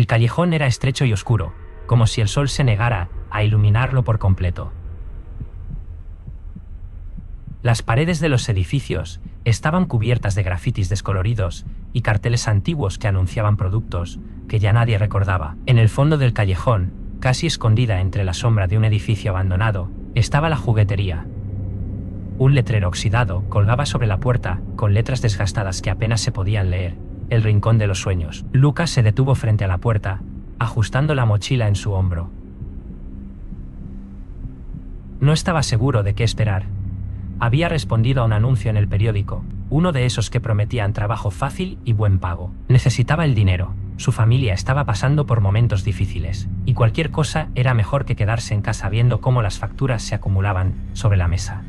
El callejón era estrecho y oscuro, como si el sol se negara a iluminarlo por completo. Las paredes de los edificios estaban cubiertas de grafitis descoloridos y carteles antiguos que anunciaban productos que ya nadie recordaba. En el fondo del callejón, casi escondida entre la sombra de un edificio abandonado, estaba la juguetería. Un letrero oxidado colgaba sobre la puerta con letras desgastadas que apenas se podían leer. El rincón de los sueños. Lucas se detuvo frente a la puerta, ajustando la mochila en su hombro. No estaba seguro de qué esperar. Había respondido a un anuncio en el periódico, uno de esos que prometían trabajo fácil y buen pago. Necesitaba el dinero. Su familia estaba pasando por momentos difíciles, y cualquier cosa era mejor que quedarse en casa viendo cómo las facturas se acumulaban sobre la mesa.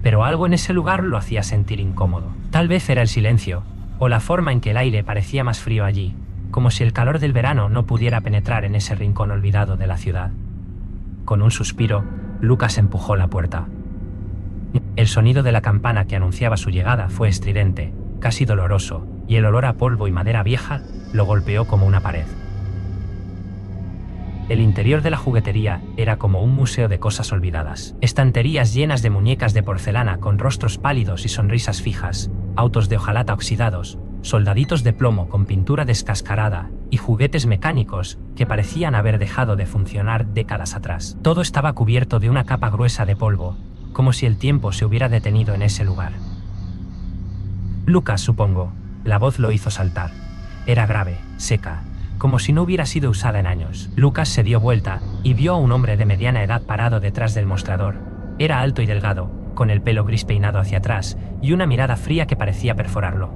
Pero algo en ese lugar lo hacía sentir incómodo. Tal vez era el silencio, o la forma en que el aire parecía más frío allí, como si el calor del verano no pudiera penetrar en ese rincón olvidado de la ciudad. Con un suspiro, Lucas empujó la puerta. El sonido de la campana que anunciaba su llegada fue estridente, casi doloroso, y el olor a polvo y madera vieja lo golpeó como una pared. El interior de la juguetería era como un museo de cosas olvidadas. Estanterías llenas de muñecas de porcelana con rostros pálidos y sonrisas fijas, autos de hojalata oxidados, soldaditos de plomo con pintura descascarada y juguetes mecánicos que parecían haber dejado de funcionar décadas atrás. Todo estaba cubierto de una capa gruesa de polvo, como si el tiempo se hubiera detenido en ese lugar. Lucas, supongo. La voz lo hizo saltar. Era grave, seca, como si no hubiera sido usada en años. Lucas se dio vuelta y vio a un hombre de mediana edad parado detrás del mostrador. Era alto y delgado, con el pelo gris peinado hacia atrás y una mirada fría que parecía perforarlo.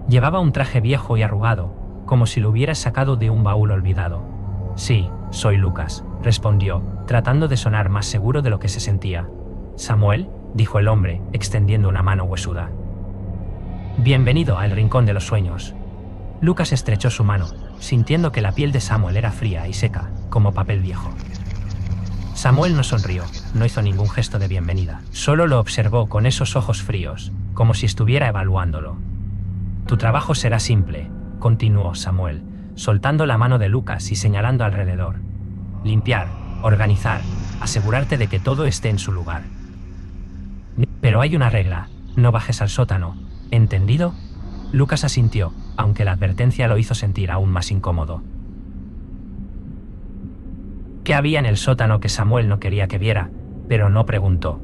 Llevaba un traje viejo y arrugado, como si lo hubiera sacado de un baúl olvidado. Sí, soy Lucas, respondió, tratando de sonar más seguro de lo que se sentía. Samuel, dijo el hombre, extendiendo una mano huesuda. Bienvenido al Rincón de los Sueños. Lucas estrechó su mano, sintiendo que la piel de Samuel era fría y seca, como papel viejo. Samuel no sonrió, no hizo ningún gesto de bienvenida. Solo lo observó con esos ojos fríos, como si estuviera evaluándolo. Tu trabajo será simple, continuó Samuel, soltando la mano de Lucas y señalando alrededor. Limpiar, organizar, asegurarte de que todo esté en su lugar. Pero hay una regla, no bajes al sótano, ¿entendido? Lucas asintió, aunque la advertencia lo hizo sentir aún más incómodo. ¿Qué había en el sótano que Samuel no quería que viera, pero no preguntó?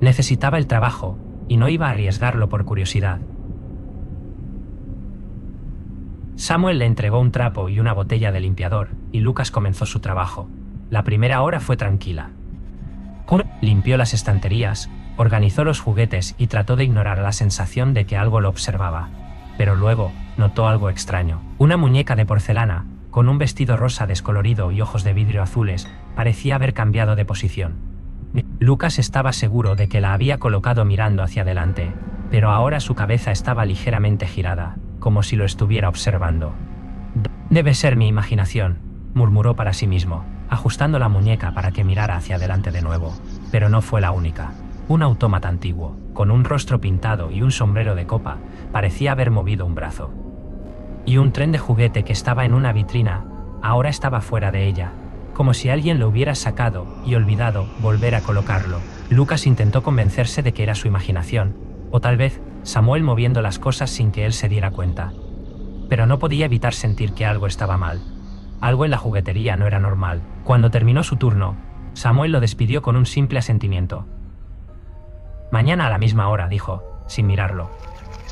Necesitaba el trabajo, y no iba a arriesgarlo por curiosidad. Samuel le entregó un trapo y una botella de limpiador, y Lucas comenzó su trabajo. La primera hora fue tranquila. Limpió las estanterías, organizó los juguetes y trató de ignorar la sensación de que algo lo observaba. Pero luego, notó algo extraño. Una muñeca de porcelana, con un vestido rosa descolorido y ojos de vidrio azules, parecía haber cambiado de posición. Lucas estaba seguro de que la había colocado mirando hacia adelante, pero ahora su cabeza estaba ligeramente girada, como si lo estuviera observando. Debe ser mi imaginación, murmuró para sí mismo, ajustando la muñeca para que mirara hacia adelante de nuevo. Pero no fue la única. Un autómata antiguo, con un rostro pintado y un sombrero de copa, parecía haber movido un brazo. Y un tren de juguete que estaba en una vitrina, ahora estaba fuera de ella, como si alguien lo hubiera sacado y olvidado volver a colocarlo. Lucas intentó convencerse de que era su imaginación, o tal vez Samuel moviendo las cosas sin que él se diera cuenta. Pero no podía evitar sentir que algo estaba mal. Algo en la juguetería no era normal. Cuando terminó su turno, Samuel lo despidió con un simple asentimiento. Mañana a la misma hora, dijo, sin mirarlo.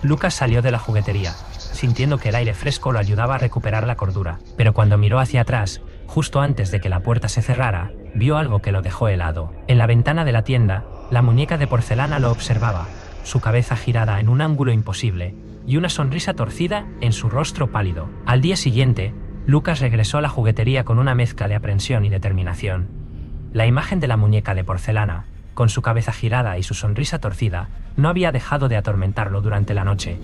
Lucas salió de la juguetería, sintiendo que el aire fresco lo ayudaba a recuperar la cordura, pero cuando miró hacia atrás, justo antes de que la puerta se cerrara, vio algo que lo dejó helado. En la ventana de la tienda, la muñeca de porcelana lo observaba, su cabeza girada en un ángulo imposible, y una sonrisa torcida en su rostro pálido. Al día siguiente, Lucas regresó a la juguetería con una mezcla de aprensión y determinación. La imagen de la muñeca de porcelana, con su cabeza girada y su sonrisa torcida, no había dejado de atormentarlo durante la noche.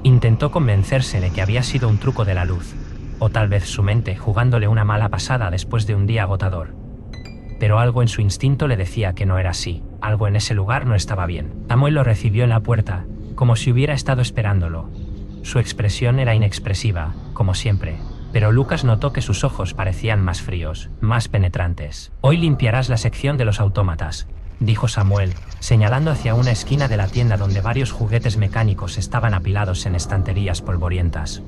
Intentó convencerse de que había sido un truco de la luz, o tal vez su mente jugándole una mala pasada después de un día agotador. Pero algo en su instinto le decía que no era así, algo en ese lugar no estaba bien. Samuel lo recibió en la puerta, como si hubiera estado esperándolo. Su expresión era inexpresiva, como siempre, pero Lucas notó que sus ojos parecían más fríos, más penetrantes. «Hoy limpiarás la sección de los autómatas», dijo Samuel, señalando hacia una esquina de la tienda donde varios juguetes mecánicos estaban apilados en estanterías polvorientas.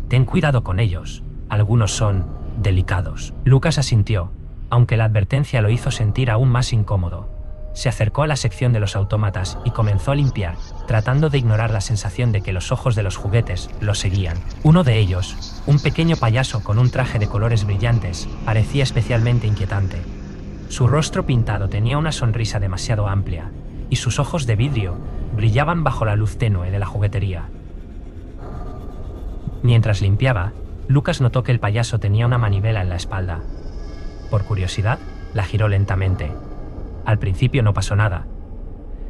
«Ten cuidado con ellos, algunos son delicados». Lucas asintió, aunque la advertencia lo hizo sentir aún más incómodo. Se acercó a la sección de los autómatas y comenzó a limpiar, tratando de ignorar la sensación de que los ojos de los juguetes lo seguían. Uno de ellos, un pequeño payaso con un traje de colores brillantes, parecía especialmente inquietante. Su rostro pintado tenía una sonrisa demasiado amplia, y sus ojos de vidrio brillaban bajo la luz tenue de la juguetería. Mientras limpiaba, Lucas notó que el payaso tenía una manivela en la espalda. Por curiosidad, la giró lentamente. Al principio no pasó nada.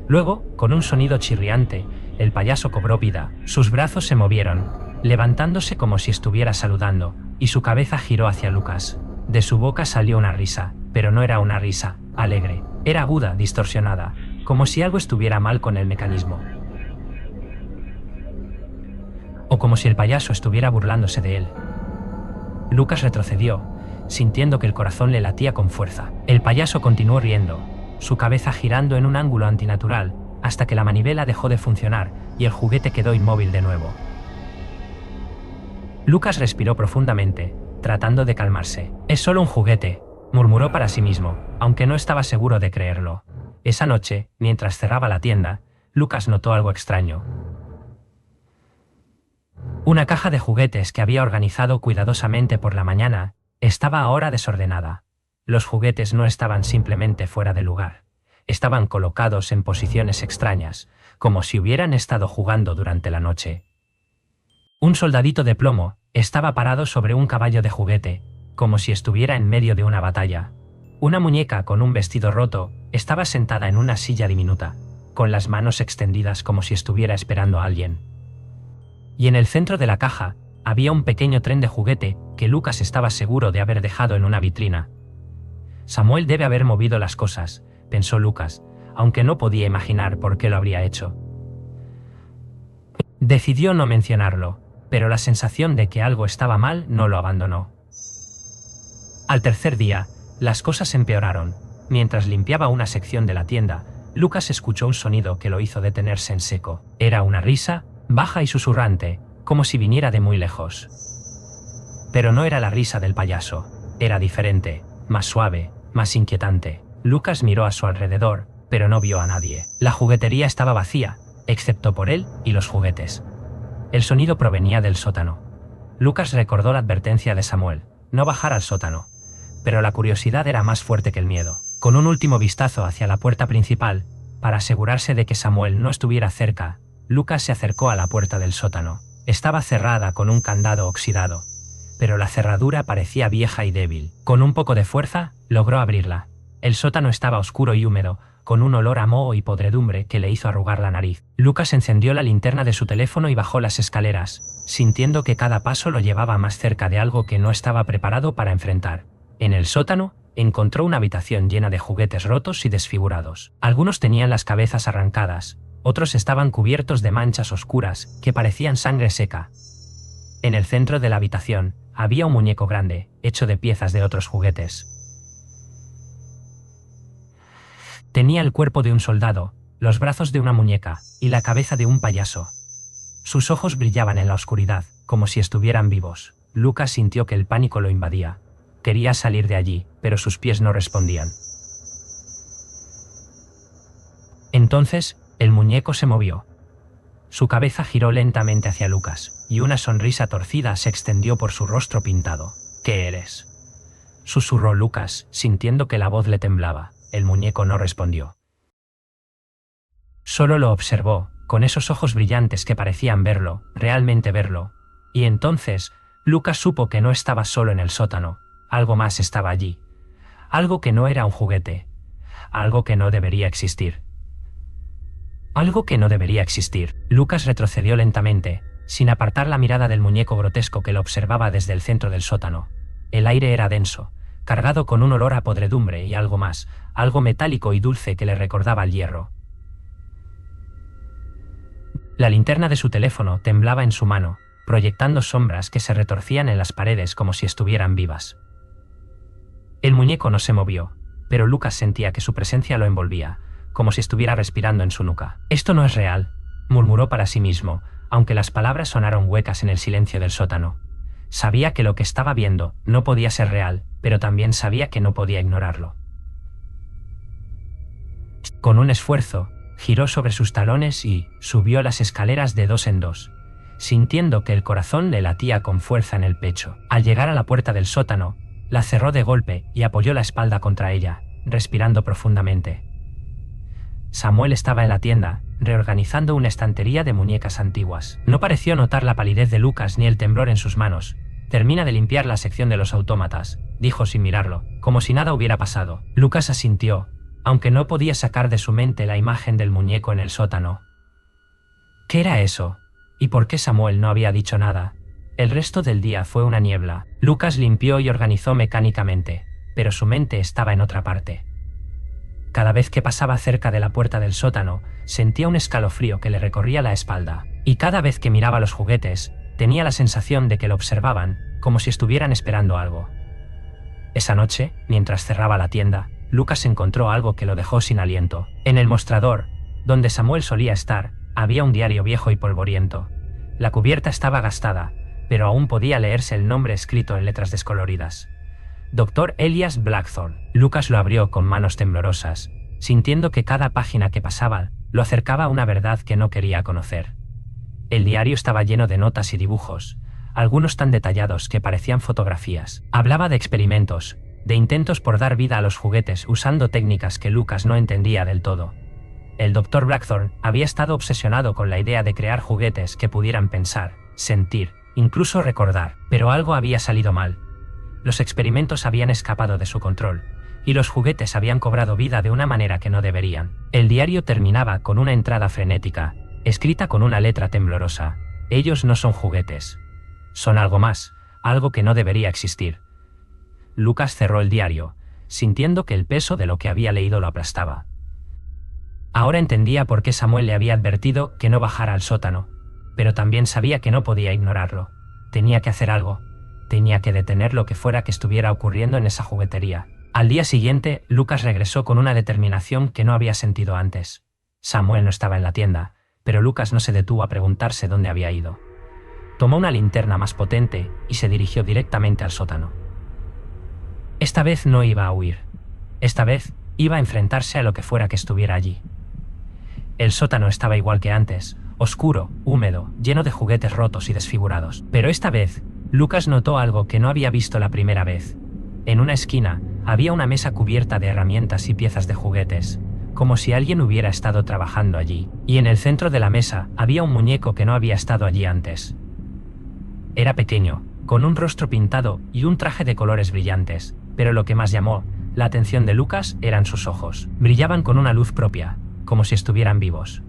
Luego, con un sonido chirriante, el payaso cobró vida. Sus brazos se movieron, levantándose como si estuviera saludando, y su cabeza giró hacia Lucas. De su boca salió una risa, pero no era una risa alegre. Era aguda, distorsionada, como si algo estuviera mal con el mecanismo. O como si el payaso estuviera burlándose de él. Lucas retrocedió, sintiendo que el corazón le latía con fuerza. El payaso continuó riendo, su cabeza girando en un ángulo antinatural, hasta que la manivela dejó de funcionar y el juguete quedó inmóvil de nuevo. Lucas respiró profundamente, tratando de calmarse. «Es solo un juguete», murmuró para sí mismo, aunque no estaba seguro de creerlo. Esa noche, mientras cerraba la tienda, Lucas notó algo extraño. Una caja de juguetes que había organizado cuidadosamente por la mañana estaba ahora desordenada. Los juguetes no estaban simplemente fuera de lugar. Estaban colocados en posiciones extrañas, como si hubieran estado jugando durante la noche. Un soldadito de plomo estaba parado sobre un caballo de juguete, como si estuviera en medio de una batalla. Una muñeca con un vestido roto estaba sentada en una silla diminuta, con las manos extendidas como si estuviera esperando a alguien. Y en el centro de la caja había un pequeño tren de juguete que Lucas estaba seguro de haber dejado en una vitrina. Samuel debe haber movido las cosas, pensó Lucas, aunque no podía imaginar por qué lo habría hecho. Decidió no mencionarlo, pero la sensación de que algo estaba mal no lo abandonó. Al tercer día, las cosas empeoraron. Mientras limpiaba una sección de la tienda, Lucas escuchó un sonido que lo hizo detenerse en seco. Era una risa, baja y susurrante, como si viniera de muy lejos. Pero no era la risa del payaso, era diferente, más suave, más inquietante. Lucas miró a su alrededor, pero no vio a nadie. La juguetería estaba vacía, excepto por él y los juguetes. El sonido provenía del sótano. Lucas recordó la advertencia de Samuel, no bajar al sótano, pero la curiosidad era más fuerte que el miedo. Con un último vistazo hacia la puerta principal, para asegurarse de que Samuel no estuviera cerca, Lucas se acercó a la puerta del sótano. Estaba cerrada con un candado oxidado, pero la cerradura parecía vieja y débil. Con un poco de fuerza, logró abrirla. El sótano estaba oscuro y húmedo, con un olor a moho y podredumbre que le hizo arrugar la nariz. Lucas encendió la linterna de su teléfono y bajó las escaleras, sintiendo que cada paso lo llevaba más cerca de algo que no estaba preparado para enfrentar. En el sótano, encontró una habitación llena de juguetes rotos y desfigurados. Algunos tenían las cabezas arrancadas, otros estaban cubiertos de manchas oscuras que parecían sangre seca. En el centro de la habitación había un muñeco grande, hecho de piezas de otros juguetes. Tenía el cuerpo de un soldado, los brazos de una muñeca y la cabeza de un payaso. Sus ojos brillaban en la oscuridad, como si estuvieran vivos. Lucas sintió que el pánico lo invadía. Quería salir de allí, pero sus pies no respondían. Entonces, el muñeco se movió. Su cabeza giró lentamente hacia Lucas, y una sonrisa torcida se extendió por su rostro pintado. «¿Qué eres?», susurró Lucas, sintiendo que la voz le temblaba. El muñeco no respondió. Solo lo observó, con esos ojos brillantes que parecían verlo, realmente verlo. Y entonces, Lucas supo que no estaba solo en el sótano. Algo más estaba allí. Algo que no era un juguete. Algo que no debería existir. Algo que no debería existir. Lucas retrocedió lentamente, sin apartar la mirada del muñeco grotesco que lo observaba desde el centro del sótano. El aire era denso, cargado con un olor a podredumbre y algo más, algo metálico y dulce que le recordaba al hierro. La linterna de su teléfono temblaba en su mano, proyectando sombras que se retorcían en las paredes como si estuvieran vivas. El muñeco no se movió, pero Lucas sentía que su presencia lo envolvía, como si estuviera respirando en su nuca. «Esto no es real», murmuró para sí mismo, aunque las palabras sonaron huecas en el silencio del sótano. Sabía que lo que estaba viendo no podía ser real, pero también sabía que no podía ignorarlo. Con un esfuerzo, giró sobre sus talones y subió las escaleras de dos en dos, sintiendo que el corazón le latía con fuerza en el pecho. Al llegar a la puerta del sótano, la cerró de golpe y apoyó la espalda contra ella, respirando profundamente. Samuel estaba en la tienda, reorganizando una estantería de muñecas antiguas. No pareció notar la palidez de Lucas ni el temblor en sus manos. «Termina de limpiar la sección de los autómatas», dijo sin mirarlo, como si nada hubiera pasado. Lucas asintió, aunque no podía sacar de su mente la imagen del muñeco en el sótano. ¿Qué era eso? ¿Y por qué Samuel no había dicho nada? El resto del día fue una niebla. Lucas limpió y organizó mecánicamente, pero su mente estaba en otra parte. Cada vez que pasaba cerca de la puerta del sótano, sentía un escalofrío que le recorría la espalda, y cada vez que miraba los juguetes, tenía la sensación de que lo observaban, como si estuvieran esperando algo. Esa noche, mientras cerraba la tienda, Lucas encontró algo que lo dejó sin aliento. En el mostrador, donde Samuel solía estar, había un diario viejo y polvoriento. La cubierta estaba gastada, pero aún podía leerse el nombre escrito en letras descoloridas. Dr. Elias Blackthorne. Lucas lo abrió con manos temblorosas, sintiendo que cada página que pasaba lo acercaba a una verdad que no quería conocer. El diario estaba lleno de notas y dibujos, algunos tan detallados que parecían fotografías. Hablaba de experimentos, de intentos por dar vida a los juguetes usando técnicas que Lucas no entendía del todo. El Dr. Blackthorne había estado obsesionado con la idea de crear juguetes que pudieran pensar, sentir, incluso recordar, pero algo había salido mal. Los experimentos habían escapado de su control, y los juguetes habían cobrado vida de una manera que no deberían. El diario terminaba con una entrada frenética, escrita con una letra temblorosa. «Ellos no son juguetes. Son algo más, algo que no debería existir». Lucas cerró el diario, sintiendo que el peso de lo que había leído lo aplastaba. Ahora entendía por qué Samuel le había advertido que no bajara al sótano, pero también sabía que no podía ignorarlo. Tenía que hacer algo. Tenía que detener lo que fuera que estuviera ocurriendo en esa juguetería. Al día siguiente, Lucas regresó con una determinación que no había sentido antes. Samuel no estaba en la tienda, pero Lucas no se detuvo a preguntarse dónde había ido. Tomó una linterna más potente y se dirigió directamente al sótano. Esta vez no iba a huir. Esta vez iba a enfrentarse a lo que fuera que estuviera allí. El sótano estaba igual que antes, oscuro, húmedo, lleno de juguetes rotos y desfigurados. Pero esta vez, Lucas notó algo que no había visto la primera vez. En una esquina, había una mesa cubierta de herramientas y piezas de juguetes, como si alguien hubiera estado trabajando allí. Y en el centro de la mesa, había un muñeco que no había estado allí antes. Era pequeño, con un rostro pintado y un traje de colores brillantes, pero lo que más llamó la atención de Lucas eran sus ojos. Brillaban con una luz propia, como si estuvieran vivos.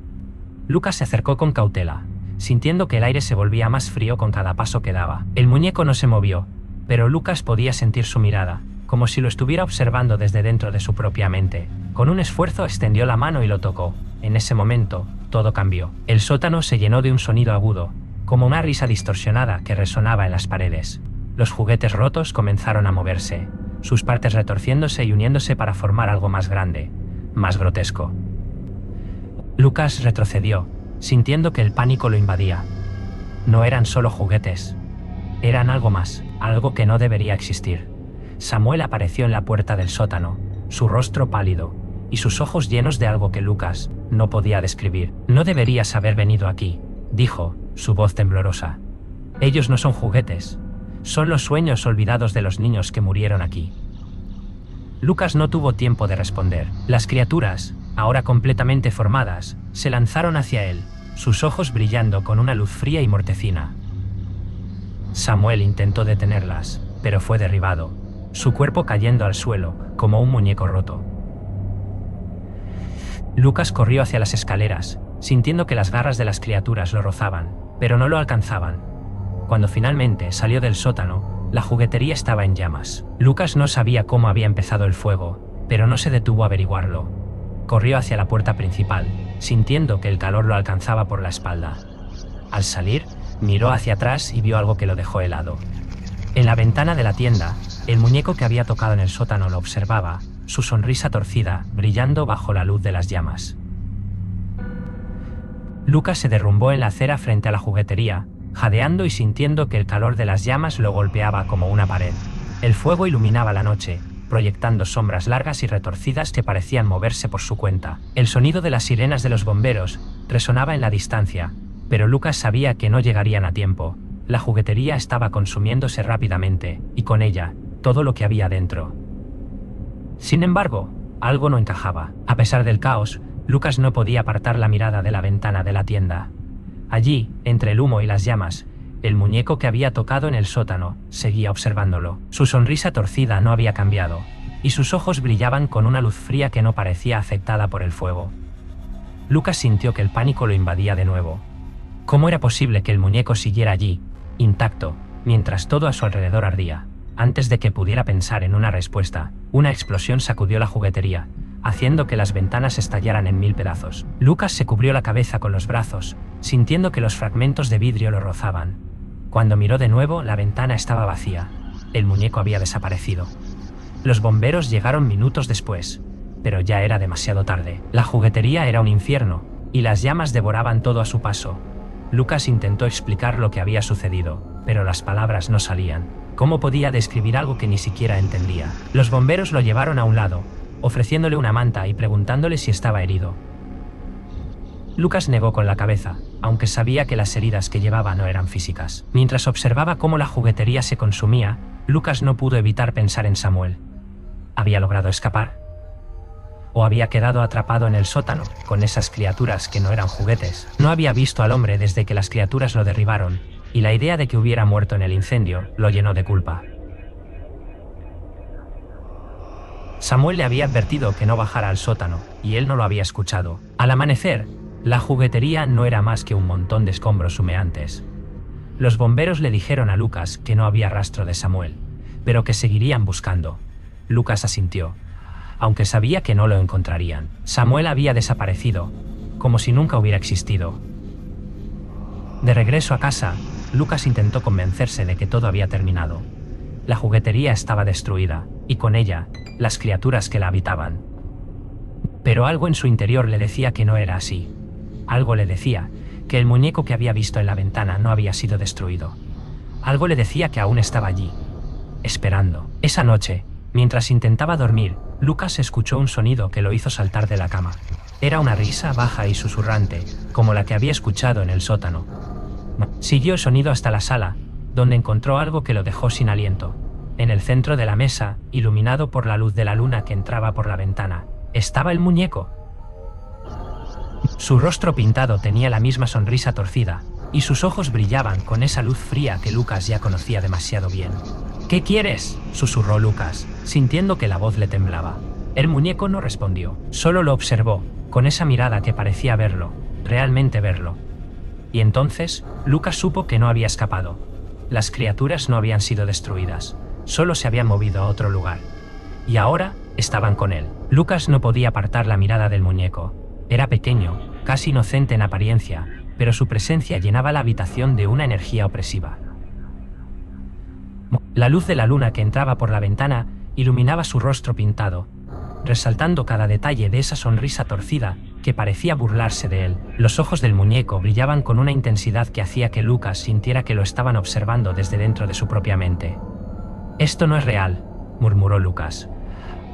Lucas se acercó con cautela, sintiendo que el aire se volvía más frío con cada paso que daba. El muñeco no se movió, pero Lucas podía sentir su mirada, como si lo estuviera observando desde dentro de su propia mente. Con un esfuerzo extendió la mano y lo tocó. En ese momento, todo cambió. El sótano se llenó de un sonido agudo, como una risa distorsionada que resonaba en las paredes. Los juguetes rotos comenzaron a moverse, sus partes retorciéndose y uniéndose para formar algo más grande, más grotesco. Lucas retrocedió, sintiendo que el pánico lo invadía. No eran solo juguetes. Eran algo más, algo que no debería existir. Samuel apareció en la puerta del sótano, su rostro pálido, y sus ojos llenos de algo que Lucas no podía describir. «No deberías haber venido aquí», dijo, su voz temblorosa. «Ellos no son juguetes. Son los sueños olvidados de los niños que murieron aquí». Lucas no tuvo tiempo de responder. Las criaturas, ahora completamente formadas, se lanzaron hacia él, sus ojos brillando con una luz fría y mortecina. Samuel intentó detenerlas, pero fue derribado, su cuerpo cayendo al suelo, como un muñeco roto. Lucas corrió hacia las escaleras, sintiendo que las garras de las criaturas lo rozaban, pero no lo alcanzaban. Cuando finalmente salió del sótano, la juguetería estaba en llamas. Lucas no sabía cómo había empezado el fuego, pero no se detuvo a averiguarlo. Corrió hacia la puerta principal, sintiendo que el calor lo alcanzaba por la espalda. Al salir, miró hacia atrás y vio algo que lo dejó helado. En la ventana de la tienda, el muñeco que había tocado en el sótano lo observaba, su sonrisa torcida, brillando bajo la luz de las llamas. Lucas se derrumbó en la acera frente a la juguetería, jadeando y sintiendo que el calor de las llamas lo golpeaba como una pared. El fuego iluminaba la noche, proyectando sombras largas y retorcidas que parecían moverse por su cuenta. El sonido de las sirenas de los bomberos resonaba en la distancia, pero Lucas sabía que no llegarían a tiempo. La juguetería estaba consumiéndose rápidamente, y con ella, todo lo que había dentro. Sin embargo, algo no encajaba. A pesar del caos, Lucas no podía apartar la mirada de la ventana de la tienda. Allí, entre el humo y las llamas, el muñeco que había tocado en el sótano seguía observándolo. Su sonrisa torcida no había cambiado, y sus ojos brillaban con una luz fría que no parecía afectada por el fuego. Lucas sintió que el pánico lo invadía de nuevo. ¿Cómo era posible que el muñeco siguiera allí, intacto, mientras todo a su alrededor ardía? Antes de que pudiera pensar en una respuesta, una explosión sacudió la juguetería, haciendo que las ventanas estallaran en 1000 pedazos. Lucas se cubrió la cabeza con los brazos, sintiendo que los fragmentos de vidrio lo rozaban. Cuando miró de nuevo, la ventana estaba vacía. El muñeco había desaparecido. Los bomberos llegaron minutos después, pero ya era demasiado tarde. La juguetería era un infierno, y las llamas devoraban todo a su paso. Lucas intentó explicar lo que había sucedido, pero las palabras no salían. ¿Cómo podía describir algo que ni siquiera entendía? Los bomberos lo llevaron a un lado, ofreciéndole una manta y preguntándole si estaba herido. Lucas negó con la cabeza, aunque sabía que las heridas que llevaba no eran físicas. Mientras observaba cómo la juguetería se consumía, Lucas no pudo evitar pensar en Samuel. ¿Había logrado escapar? ¿O había quedado atrapado en el sótano, con esas criaturas que no eran juguetes? No había visto al hombre desde que las criaturas lo derribaron, y la idea de que hubiera muerto en el incendio lo llenó de culpa. Samuel le había advertido que no bajara al sótano, y él no lo había escuchado. Al amanecer, la juguetería no era más que un montón de escombros humeantes. Los bomberos le dijeron a Lucas que no había rastro de Samuel, pero que seguirían buscando. Lucas asintió, aunque sabía que no lo encontrarían. Samuel había desaparecido, como si nunca hubiera existido. De regreso a casa, Lucas intentó convencerse de que todo había terminado. La juguetería estaba destruida, y con ella, las criaturas que la habitaban. Pero algo en su interior le decía que no era así. Algo le decía que el muñeco que había visto en la ventana no había sido destruido. Algo le decía que aún estaba allí, esperando. Esa noche, mientras intentaba dormir, Lucas escuchó un sonido que lo hizo saltar de la cama. Era una risa baja y susurrante, como la que había escuchado en el sótano. Siguió el sonido hasta la sala, donde encontró algo que lo dejó sin aliento. En el centro de la mesa, iluminado por la luz de la luna que entraba por la ventana, estaba el muñeco. Su rostro pintado tenía la misma sonrisa torcida, y sus ojos brillaban con esa luz fría que Lucas ya conocía demasiado bien. ¿Qué quieres?, susurró Lucas, sintiendo que la voz le temblaba. El muñeco no respondió, solo lo observó, con esa mirada que parecía verlo, realmente verlo. Y entonces, Lucas supo que no había escapado. Las criaturas no habían sido destruidas, solo se habían movido a otro lugar. Y ahora, estaban con él. Lucas no podía apartar la mirada del muñeco. Era pequeño, casi inocente en apariencia, pero su presencia llenaba la habitación de una energía opresiva. La luz de la luna que entraba por la ventana iluminaba su rostro pintado, resaltando cada detalle de esa sonrisa torcida que parecía burlarse de él. Los ojos del muñeco brillaban con una intensidad que hacía que Lucas sintiera que lo estaban observando desde dentro de su propia mente. «Esto no es real», murmuró Lucas,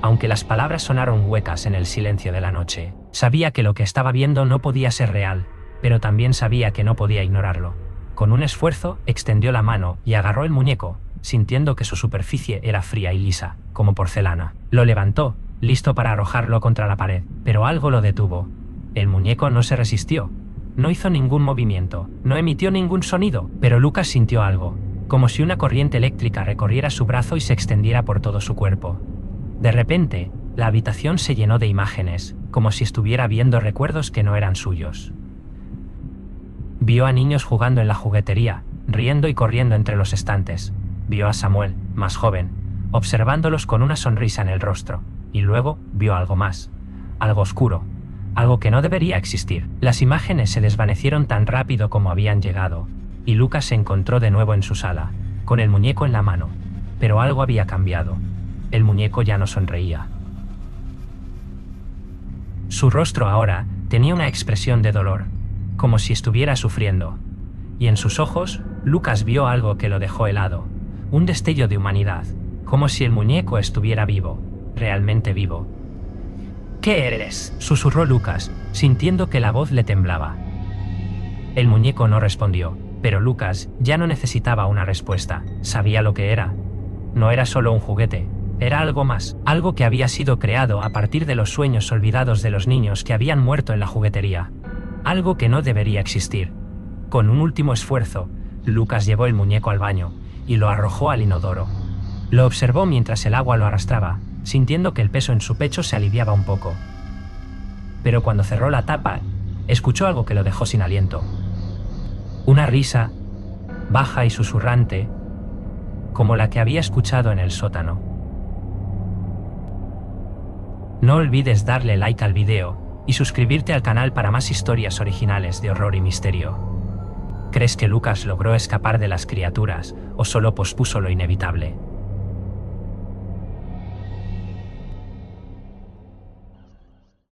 aunque las palabras sonaron huecas en el silencio de la noche. Sabía que lo que estaba viendo no podía ser real, pero también sabía que no podía ignorarlo. Con un esfuerzo, extendió la mano y agarró el muñeco, sintiendo que su superficie era fría y lisa, como porcelana. Lo levantó, listo para arrojarlo contra la pared, pero algo lo detuvo. El muñeco no se resistió. No hizo ningún movimiento, no emitió ningún sonido, pero Lucas sintió algo, como si una corriente eléctrica recorriera su brazo y se extendiera por todo su cuerpo. De repente, la habitación se llenó de imágenes, como si estuviera viendo recuerdos que no eran suyos. Vio a niños jugando en la juguetería, riendo y corriendo entre los estantes. Vio a Samuel, más joven, observándolos con una sonrisa en el rostro, y luego vio algo más, algo oscuro, algo que no debería existir. Las imágenes se desvanecieron tan rápido como habían llegado, y Lucas se encontró de nuevo en su sala, con el muñeco en la mano. Pero algo había cambiado. El muñeco ya no sonreía. Su rostro ahora tenía una expresión de dolor, como si estuviera sufriendo. Y en sus ojos, Lucas vio algo que lo dejó helado, un destello de humanidad, como si el muñeco estuviera vivo, realmente vivo. ¿Qué eres?, susurró Lucas, sintiendo que la voz le temblaba. El muñeco no respondió, pero Lucas ya no necesitaba una respuesta, sabía lo que era. No era solo un juguete, era algo más, algo que había sido creado a partir de los sueños olvidados de los niños que habían muerto en la juguetería. Algo que no debería existir. Con un último esfuerzo, Lucas llevó el muñeco al baño y lo arrojó al inodoro. Lo observó mientras el agua lo arrastraba, sintiendo que el peso en su pecho se aliviaba un poco. Pero cuando cerró la tapa, escuchó algo que lo dejó sin aliento. Una risa, baja y susurrante, como la que había escuchado en el sótano. No olvides darle like al video y suscribirte al canal para más historias originales de horror y misterio. ¿Crees que Lucas logró escapar de las criaturas o solo pospuso lo inevitable?